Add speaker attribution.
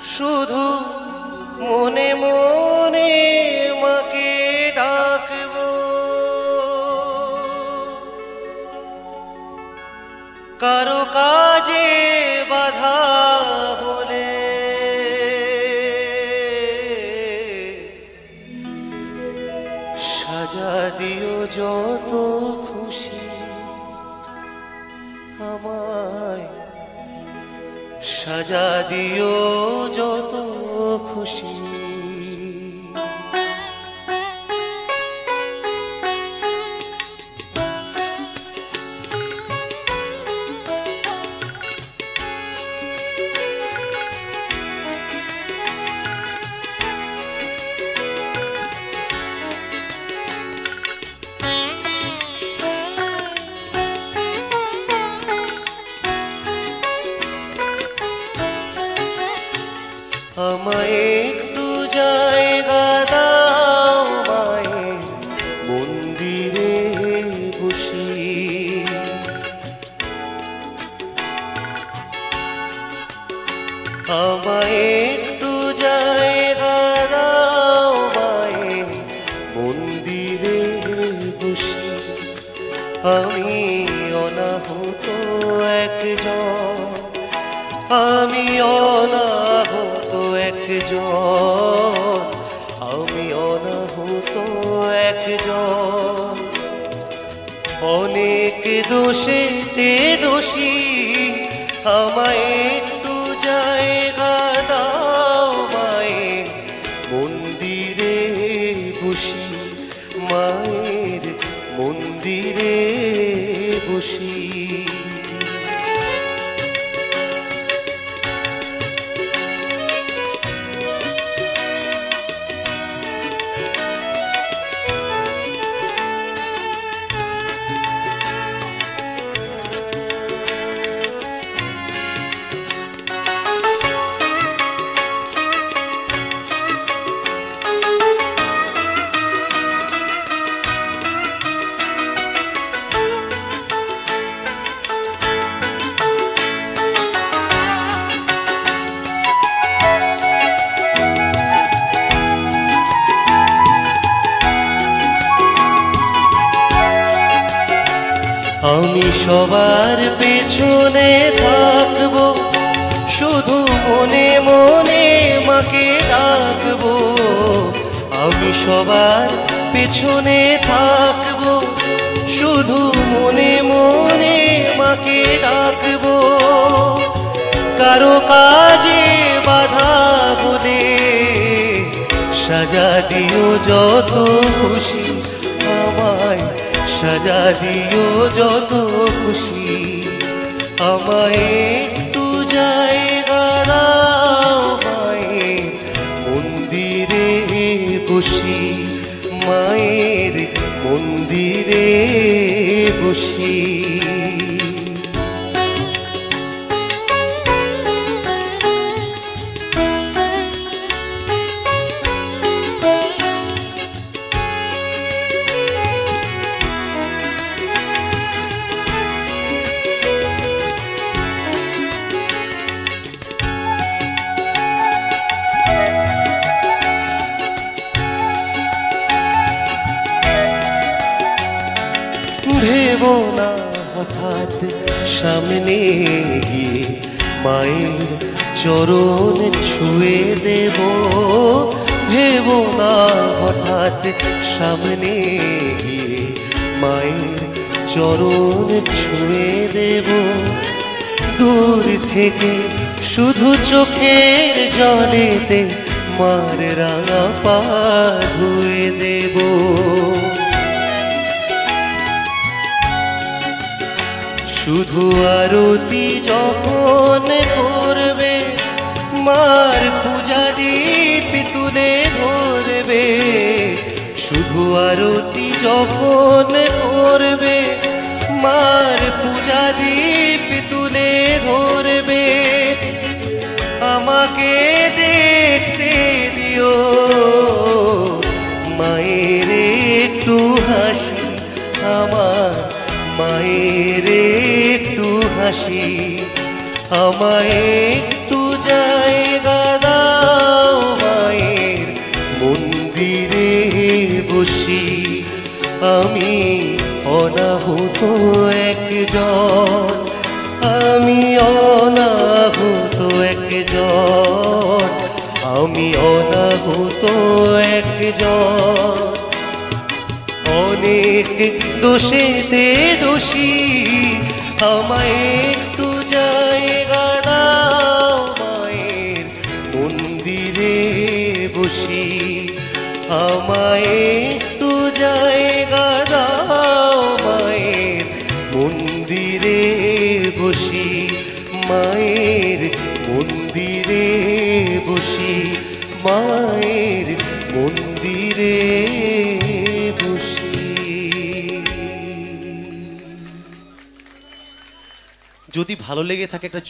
Speaker 1: শুধু মনে মনে মাকে ডাকব, কারো কাজে বাধা বলে সাজা দিও যত খুশি আমায়, সাজা দিও যত খুশি। আমায় একটু জায়গা দাও মায়ের মন্দিরে বসি, আমায় একটু জায়গা দাও মায়ের মন্দিরে বসি। আমি অনাহত একজন, আমি অনাহত একজন, আমি অনাহত একজন, অনেক দোষেতে দোষী। আমায় একটু জায়গা দাও মায়ের মন্দিরে বসি, মায়ের মন্দিরে বসি। আমি সবার পেছনে থাকবো, শুধু মনে মনে মাকে ডাকবো। আমি সবার পেছনে থাকবো, শুধু মনে মনে মাকে ডাকবো, কারো কাজে বাধা বলে সাজা দিও যত খুশি আমায়, সাজা দিও যত খুশি। আমায় একটু জায়গা দাও মায়ের মন্দিরে বসি, মায়ের মন্দিরে বসি। ভেবো না হঠাৎ সামনে গিয়ে মায়ের চরণ ছুঁয়ে দেব, ভেবো না হঠাৎ সামনে গিয়ে মায়ের চরণ ছুঁয়ে দেব। দূর থেকে শুধু চোখের জলেতে মার রাঙা পা ধুয়ে দেব। শুধু আরতি যখন করবে মার পূজা দীপ তুলে ধরবে, শুধু আরতি যখন করবে মার পূজা দীপ তুলে ধরবে। আমাকে দেখতে দিও মায়ের একটু হাসি, আমার মায়ের একটু হাসি। আমায় একটু জায়গা দাও একজন, আমি অনাহুত একজন, আমি অনাহুত একজন। অনেক দোষেতে দোষী, আমায় একটু জায়গা দাও মায়ের মন্দিরে বসি, আমায় একটু জায়গা দাও মায়ের মন্দিরে বসি, মায়ের মন্দিরে বসি, মায়ের মন্দিরে বসি। যদি ভালো লেগে থাকে একটা